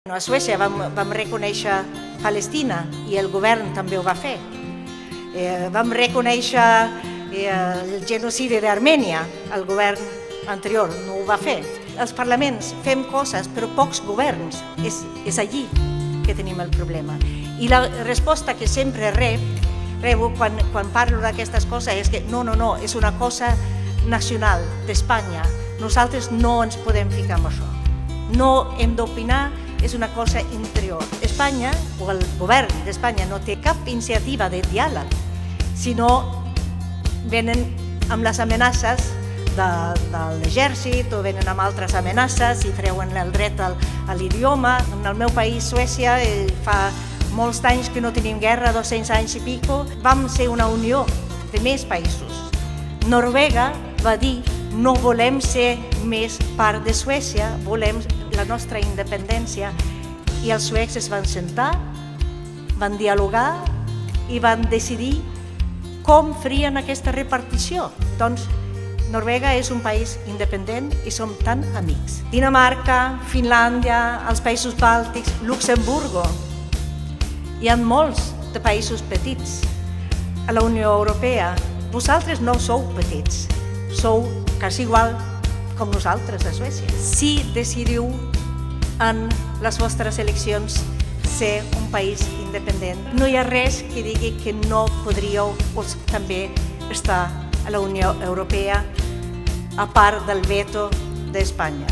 A Suècia vam reconèixer Palestina i el govern també ho va fer. Vam reconèixer el genocidi d'Armènia, el govern anterior no ho va fer. Els parlaments fem coses, però pocs governs. És allí que tenim el problema. I la resposta que sempre rebo quan parlo d'aquestes coses és que no, és una cosa nacional d'Espanya. Nosaltres no ens podem ficar en això. No hem d'opinar, és una cosa interior. Espanya, o el govern d'Espanya, no té cap iniciativa de diàleg, sinó venen amb les amenaces de l'exèrcit o venen amb altres amenaces i treuen el dret a l'idioma. En el meu país, Suècia, fa molts anys que no tenim guerra, 200 anys i pico, vam ser una unió de més països. Noruega va dir no volem ser més part de Suècia, volem la nostra independència, i els suecs es van sentar, van dialogar i van decidir com farien aquesta repartició. Doncs Noruega és un país independent i som tan amics. Dinamarca, Finlàndia, els països bàltics, Luxemburgo. Hi ha molts de països petits a la Unió Europea. Vosaltres no sou petits, sou quasi igual com nosaltres a Suècia. Si decidiu en les vostres eleccions ser un país independent, no hi ha res que digui que no podríeu també estar a la Unió Europea, a part del veto d'Espanya.